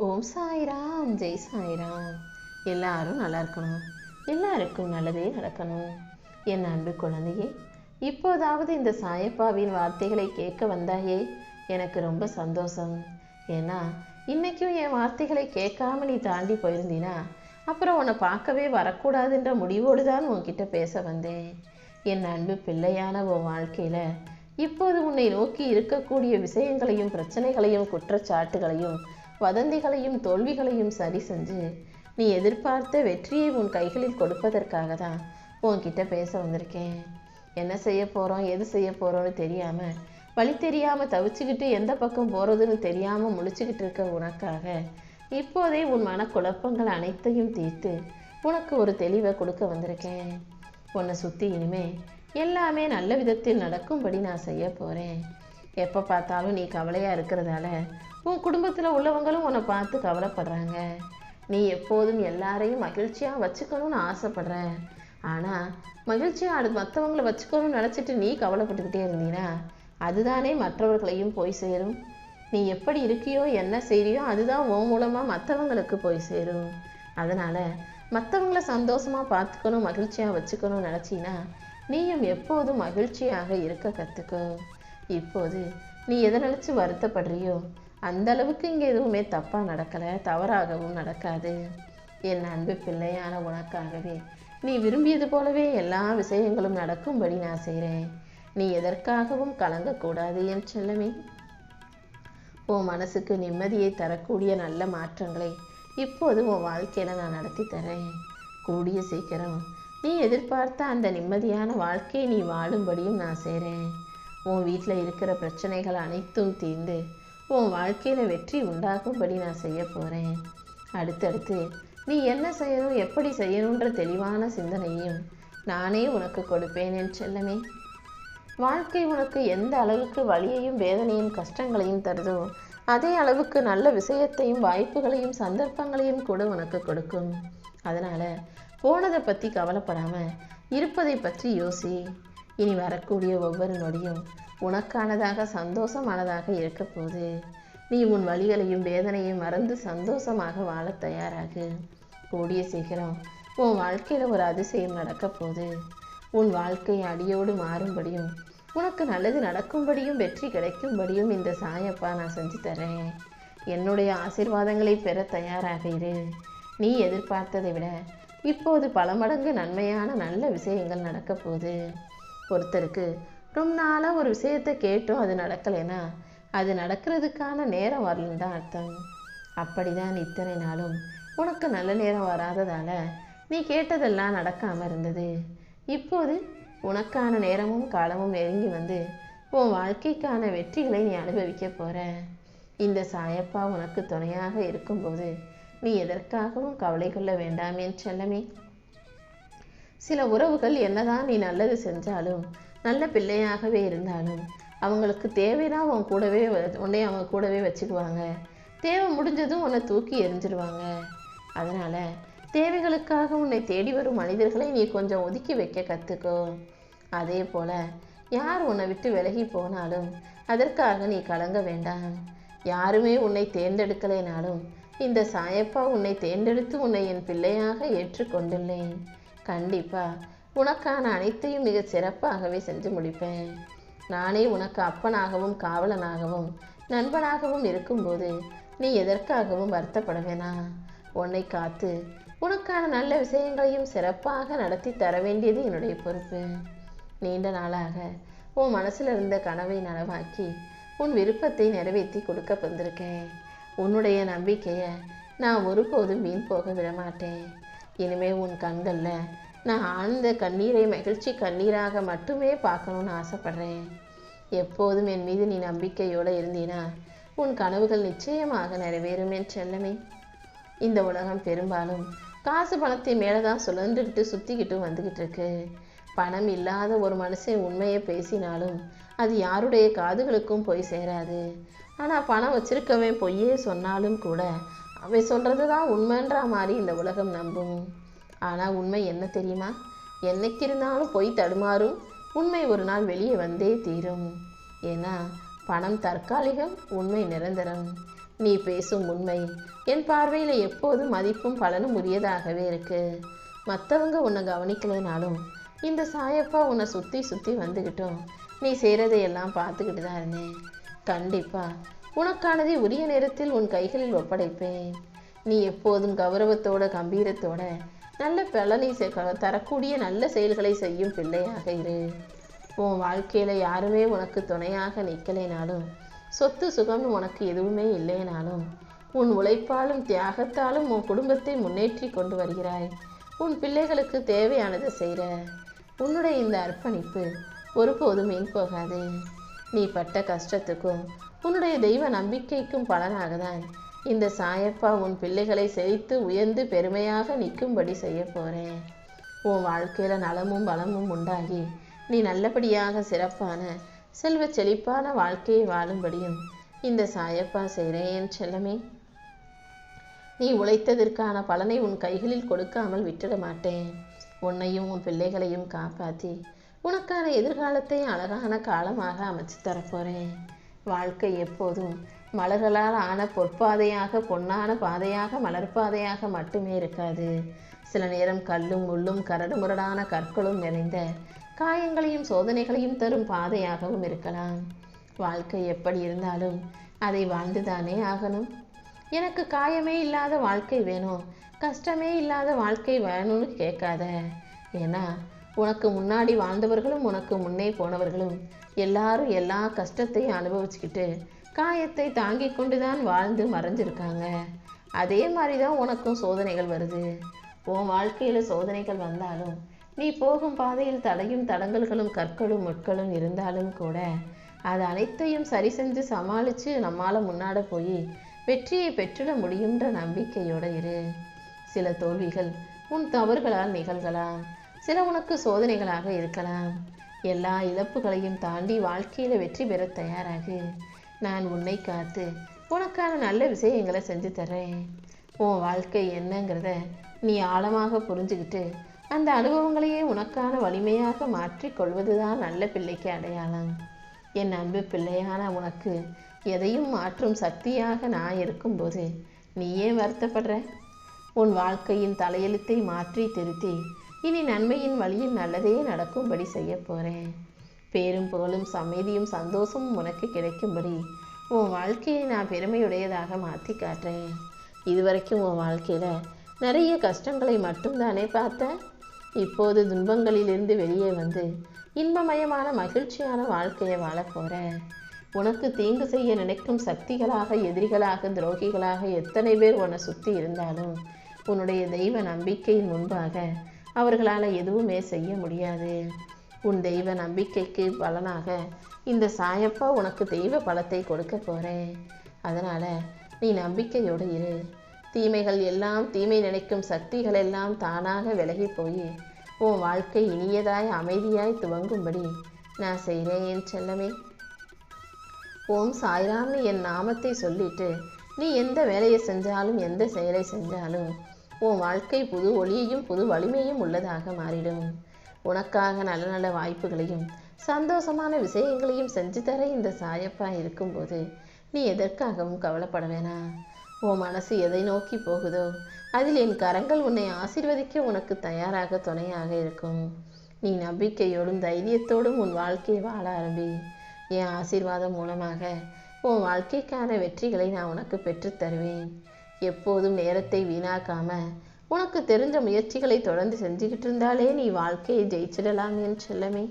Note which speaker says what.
Speaker 1: ஓம் சாய்ராம், ஜெய் சாய்ராம். எல்லாரும் நல்லா இருக்கணும், எல்லாருக்கும் நல்லதே நடக்கணும். என் அன்பு குழந்தையே, இப்போதாவது இந்த சாயப்பாவின் வார்த்தைகளை கேட்க வந்தாயே, எனக்கு ரொம்ப சந்தோஷம். ஏன்னா இன்னைக்கும் என் வார்த்தைகளை கேட்காம நீ தாண்டி போயிருந்தீனா அப்புறம் உன்னை பார்க்கவே வரக்கூடாதுன்ற முடிவோடு தான் உன்கிட்ட பேச வந்தேன். என் அன்பு பிள்ளையான உன் வாழ்க்கையில இப்போது உன்னை நோக்கி இருக்கக்கூடிய விஷயங்களையும் பிரச்சனைகளையும் குற்றச்சாட்டுகளையும் வதந்திகளையும் தோல்விகளையும் சரி செஞ்சு நீ எதிர்பார்த்த வெற்றியை உன் கைகளில் கொடுப்பதற்காக தான் உன்கிட்ட பேச வந்திருக்கேன். என்ன செய்ய போகிறோம், எது செய்ய போகிறோன்னு தெரியாமல், வழி தெரியாமல் தவிச்சுக்கிட்டு எந்த பக்கம் போகிறதுன்னு தெரியாமல் முழிச்சுக்கிட்டு இருக்க உனக்காக இப்போதே உன் மனக்குழப்பங்கள் அனைத்தையும் தீர்த்து உனக்கு ஒரு தெளிவை கொடுக்க வந்திருக்கேன். உன்னை சுற்றி இனிமே எல்லாமே நல்ல விதத்தில் நடக்கும்படி நான் செய்ய போகிறேன். எப்போ பார்த்தாலும் நீ கவலையாக இருக்கிறதால உன் குடும்பத்தில் உள்ளவங்களும் உன்னை பார்த்து கவலைப்படுறாங்க. நீ எப்போதும் எல்லாரையும் மகிழ்ச்சியாக வச்சுக்கணும்னு ஆசைப்படுற. ஆனால் மகிழ்ச்சியாக மற்றவங்களை வச்சுக்கணும்னு நினச்சிட்டு நீ கவலைப்பட்டுக்கிட்டே இருந்தீங்கன்னா அதுதானே மற்றவர்களையும் போய் சேரும். நீ எப்படி இருக்கியோ என்ன செய்கிறியோ அதுதான் உன் மூலமாக மற்றவங்களுக்கு போய் சேரும். அதனால் மற்றவங்கள சந்தோஷமாக பார்த்துக்கணும், மகிழ்ச்சியாக வச்சுக்கணும்னு நினச்சின்னா நீயும் எப்போதும் மகிழ்ச்சியாக இருக்க கற்றுக்கோ. இப்போது நீ எதை நினச்சி வருத்தப்படுறியோ அந்த அளவுக்கு இங்கே எதுவுமே தப்பாக நடக்கலை, தவறாகவும் நடக்காது. என் அன்பு பிள்ளையான உனக்காகவே நீ விரும்பியது போலவே எல்லா விஷயங்களும் நடக்கும்படி நான் செய்கிறேன். நீ எதற்காகவும் கலங்கக்கூடாது என் செல்லமே. உன் மனசுக்கு நிம்மதியை தரக்கூடிய நல்ல மாற்றங்களை இப்போது உன் வாழ்க்கையில் நான் நடத்தி தரேன். கூடிய சீக்கிரம் நீ எதிர்பார்த்த அந்த நிம்மதியான வாழ்க்கையை நீ வாழும்படியும் நான் செய்கிறேன். உன் வீட்டில் இருக்கிற பிரச்சனைகள் அனைத்தும் தீர்ந்து உன் வாழ்க்கையில் வெற்றி உண்டாகும்படி நான் செய்ய போகிறேன். அடுத்தடுத்து நீ என்ன செய்யணும், எப்படி செய்யணுன்ற தெளிவான சிந்தனையும் நானே உனக்கு கொடுப்பேன் என் செல்லமே. வாழ்க்கை உனக்கு எந்த அளவுக்கு வலியையும் வேதனையும் கஷ்டங்களையும் தருதோ அதே அளவுக்கு நல்ல விஷயத்தையும் வாய்ப்புகளையும் சந்தர்ப்பங்களையும் கூட உனக்கு கொடுக்கும். அதனால் போனதை பற்றி கவலைப்படாமல் இருப்பதை பற்றி யோசி. இனி வரக்கூடிய ஒவ்வொரு நொடியும் உனக்கானதாக சந்தோஷமானதாக இருக்க போது. நீ உன் வலிகளையும் வேதனையும் மறந்து சந்தோஷமாக வாழ தயாராகு. கூடிய சீக்கிரம் உன் வாழ்க்கையில் ஒரு அதிசயம் நடக்க போது. உன் வாழ்க்கை அடியோடு மாறும்படியும் உனக்கு நல்லது நடக்கும்படியும் வெற்றி கிடைக்கும்படியும் இந்த சாயப்பா நான் செஞ்சு தரேன். என்னுடைய ஆசீர்வாதங்களை பெற தயாராக இரு. நீ எதிர்பார்த்ததை விட இப்போது பல மடங்கு நன்மையான நல்ல விஷயங்கள் நடக்க போகுது. ஒருத்தருக்கு ரொம்ப நாளாக ஒரு விஷயத்தை கேட்டோம், அது நடக்கலைன்னா அது நடக்கிறதுக்கான நேரம் வரலன்னு தான் அர்த்தம். அப்படிதான் இத்தனை நாளும் உனக்கு நல்ல நேரம் வராததால் நீ கேட்டதெல்லாம் நடக்காமல் இருந்தது. இப்போது உனக்கான நேரமும் காலமும் நெருங்கி வந்து உன் வாழ்க்கைக்கான வெற்றிகளை நீ அனுபவிக்க போகிற. இந்த சாயப்பா உனக்கு துணையாக இருக்கும்போது நீ எதற்காகவும் கவலை கொள்ள வேண்டாம் என் செல்லமே. சில உறவுகள் என்னதான் நீ நல்லது செஞ்சாலும் நல்ல பிள்ளையாகவே இருந்தாலும் அவங்களுக்கு தேவைன்னா உன்னை அவங்க கூடவே வச்சுக்குவாங்க. தேவை முடிஞ்சதும் உன்னை தூக்கி எறிஞ்சிடுவாங்க. அதனால் தேவைகளுக்காக உன்னை தேடி வரும் மனிதர்களை நீ கொஞ்சம் ஒதுக்கி வைக்க கற்றுக்கோ. அதே போல் யார் உன்னை விட்டு விலகி போனாலும் அதற்காக நீ கலங்க வேண்டாம். யாருமே உன்னை தேர்ந்தெடுக்கலைனாலும் இந்த சாயப்பா உன்னை தேர்ந்தெடுத்து உன்னை என் பிள்ளையாக ஏற்றுக்கொண்டுள்ளேன். கண்டிப்பாக உனக்கான அனைத்தையும் மிக சிறப்பாகவே செஞ்சு முடிப்பேன். நானே உனக்கு அப்பனாகவும் காவலனாகவும் நண்பனாகவும் இருக்கும்போது நீ எதற்காகவும் வருத்தப்பட வேணாம். உன்னை காத்து உனக்கான நல்ல விஷயங்களையும் சிறப்பாக நடத்தி தர வேண்டியது என்னுடைய பொறுப்பு. நீண்ட நாளாக உன் மனசில் இருந்த கனவை நனவாக்கி உன் விருப்பத்தை நிறைவேற்றி கொடுக்க வந்திருக்கேன். உன்னுடைய நம்பிக்கையை நான் ஒருபோதும் வீண் போக விடமாட்டேன். இனிமேல் உன் கண்களில் நான் ஆழ்ந்த கண்ணீரை மகிழ்ச்சி கண்ணீராக மட்டுமே பார்க்கணுன்னு ஆசைப்படுறேன். எப்போதும் என் மீது நீ நம்பிக்கையோடு இருந்தீனா உன் கனவுகள் நிச்சயமாக நிறைவேறும் என் செல்லமே. இந்த உலகம் பெரும்பாலும் காசு பணத்தை மேலே தான் சுழன்றுக்கிட்டு சுற்றிக்கிட்டு வந்துக்கிட்டு இருக்கு. பணம் இல்லாத ஒரு மனுஷன் உண்மையை பேசினாலும் அது யாருடைய காதுகளுக்கும் போய் சேராது. ஆனால் பணம் வச்சிருக்கவன் பொய்யே சொன்னாலும் கூட அவன் சொல்கிறது தான் உண்மைன்ற மாதிரி இந்த உலகம் நம்பும். ஆனால் உண்மை என்ன தெரியுமா? என்னைக்கு இருந்தாலும் பொய் தடுமாறும், உண்மை ஒரு நாள் வெளியே வந்தே தீரும். ஏன்னா பணம் தற்காலிகம், உண்மை நிரந்தரம். நீ பேசும் உண்மை என் பார்வையில் எப்போதும் மதிப்பும் பலனும் உரியதாகவே இருக்கு. மற்றவங்க உன்னை கவனிக்கலைனாலும் இந்த சாயப்பா உன்னை சுற்றி சுற்றி வந்துக்கிட்டோம் நீ செய்கிறதையெல்லாம் பார்த்துக்கிட்டு தான் இருந்தேன். கண்டிப்பா உனக்கானதை உரிய நேரத்தில் உன் கைகளில் ஒப்படைப்பேன். நீ எப்போதும் கௌரவத்தோட கம்பீரத்தோட நல்ல பலனை தரக்கூடிய நல்ல செயல்களை செய்யும் பிள்ளையாக இரு. உன் வாழ்க்கையில யாருமே உனக்கு துணையாக நிற்கலைனாலும் சொத்து சுகம்னு உனக்கு எதுவுமே இல்லைனாலும் உன் உழைப்பாலும் தியாகத்தாலும் உன் குடும்பத்தை முன்னேற்றி கொண்டு வருகிறாய். உன் பிள்ளைகளுக்கு தேவையானதை செய்கிற உன்னுடைய இந்த அர்ப்பணிப்பு ஒருபோதும் வீண் போகாது. நீ பட்ட கஷ்டத்துக்கும் உன்னுடைய தெய்வ நம்பிக்கைக்கும் பலனாக தான் இந்த சாயப்பா உன் பிள்ளைகளை செழித்து உயர்ந்து பெருமையாக நிற்கும்படி செய்ய போகிறேன். உன் வாழ்க்கையில் நலமும் பலமும் உண்டாகி நீ நல்லபடியாக சிறப்பான செல்வ செழிப்பான வாழ்க்கையை வாழும்படியும் இந்த சாயப்பா செய்கிறேன் என் செல்லமே. நீ உழைத்ததற்கான பலனை உன் கைகளில் கொடுக்காமல் விட்டுட மாட்டேன். உன்னையும் உன் பிள்ளைகளையும் காப்பாற்றி உனக்கான எதிர்காலத்தை அழகான காலமாக அமைச்சு தரப்போகிறேன். வாழ்க்கை எப்போதும் மலர்களால் ஆன பொற்பாதையாக பொன்னான பாதையாக மலர்பாதையாக மட்டுமே இருக்காது. சில நேரம் கல்லும் முள்ளும் கரடு முரடான கற்களும் நிறைந்த காயங்களையும் சோதனைகளையும் தரும் பாதையாகவும் இருக்கலாம். வாழ்க்கை எப்படி இருந்தாலும் அதை வாழ்ந்துதானே ஆகணும். எனக்கு காயமே இல்லாத வாழ்க்கை வேணும், கஷ்டமே இல்லாத வாழ்க்கை வேணும்னு கேட்காத. ஏன்னா உனக்கு முன்னாடி வாழ்ந்தவர்களும் உனக்கு முன்னே போனவர்களும் எல்லாரும் எல்லா கஷ்டத்தையும் அனுபவிச்சுக்கிட்டு காயத்தை தாங்கி கொண்டு தான் வாழ்ந்து மறைஞ்சிருக்காங்க. அதே மாதிரி தான் உனக்கும் சோதனைகள் வருது. உன் வாழ்க்கையில் சோதனைகள் வந்தாலும் நீ போகும் பாதையில் தடையும் தடங்கல்களும் கற்களும் முட்களும் இருந்தாலும் கூட அது அனைத்தையும் சரி செஞ்சு சமாளித்து நம்மால் முன்னாட போய் வெற்றியை பெற்றிட முடியுன்ற நம்பிக்கையோடு இரு. சில தோல்விகள் உன் தவறுகளால் நிகழ்கலாம், சில உனக்கு சோதனைகளாக இருக்கலாம். எல்லா இழப்புகளையும் தாண்டி வாழ்க்கையில் வெற்றி பெற தயாராகு. நான் உன்னை காத்து உனக்கான நல்ல விஷயங்களை செஞ்சு தர்றேன். உன் வாழ்க்கை என்னங்கிறத நீ ஆழமாக புரிஞ்சுக்கிட்டு அந்த அனுபவங்களையே உனக்கான வலிமையாக மாற்றி கொள்வதுதான் நல்ல பிள்ளைக்கு அடையாளம். என் அன்பு பிள்ளையான உனக்கு எதையும் மாற்றும் சக்தியாக நான் இருக்கும்போது நீ ஏன் வருத்தப்படுற? உன் வாழ்க்கையின் தலையெழுத்தை மாற்றி திருத்தி இனி நன்மையின் வழியில் நல்லதே நடக்கும்படி செய்ய போகிறேன். பேரும் புகழும் அமைதியும் சந்தோஷமும் உனக்கு கிடைக்கும்படி உன் வாழ்க்கையை நான் பெருமையுடையதாக மாற்றி காட்டுறேன். இதுவரைக்கும் உன் வாழ்க்கையில் நிறைய கஷ்டங்களை மட்டும்தானே பார்த்தேன். இப்போது துன்பங்களிலிருந்து வெளியே வந்து இன்பமயமான மகிழ்ச்சியான வாழ்க்கையை வாழ போகிறேன். உனக்கு தீங்கு செய்ய நினைக்கும் சக்திகளாக எதிரிகளாக துரோகிகளாக எத்தனை பேர் உன்னை சுற்றி இருந்தாலும் உன்னுடைய தெய்வ நம்பிக்கையின் முன்பாக அவர்களால் எதுவுமே செய்ய முடியாது. உன் தெய்வ நம்பிக்கைக்கு பலனாக இந்த சாயப்பா உனக்கு தெய்வ பலத்தை கொடுக்க போகிறேன். அதனால் நீ நம்பிக்கையோடு இரு. தீமைகள் எல்லாம் தீமை நினைக்கும் சக்திகள் எல்லாம் தானாக விலகி போய் உன் வாழ்க்கை இனியதாய் அமைதியாய் துவங்கும்படி நான் செய்கிறேன் என் செல்லமே. ஓம் சாய்ராம்னு என் நாமத்தை சொல்லிட்டு நீ எந்த வேலையை செஞ்சாலும் எந்த செயலை செஞ்சாலும் உன் வாழ்க்கை புது ஒளியையும் புது வலிமையும் உள்ளதாக மாறிடும். உனக்காக நல்ல நல்ல வாய்ப்புகளையும் சந்தோஷமான விஷயங்களையும் செஞ்சு தர இந்த சாயப்பா இருக்கும்போது நீ எதற்காகவும் கவலைப்பட வேணாம். உன் மனசு எதை நோக்கி போகுதோ அதில் என் கரங்கள் உன்னை ஆசீர்வதிக்க உனக்கு தயாராக துணையாக இருக்கும். நீ நம்பிக்கையோடும் தைரியத்தோடும் உன் வாழ்க்கையை வாழ ஆரம்பி. என் ஆசீர்வாதம் மூலமாக உன் வாழ்க்கைக்கான வெற்றிகளை நான் உனக்கு பெற்றுத் தருவேன். எப்போதும் நேரத்தை வீணாக்காம உனக்கு தெரிஞ்ச முயற்சிகளை தொடர்ந்து செஞ்சுக்கிட்டு இருந்தாலே நீ வாழ்க்கையை ஜெயிச்சிடலாம் என் செல்லமே.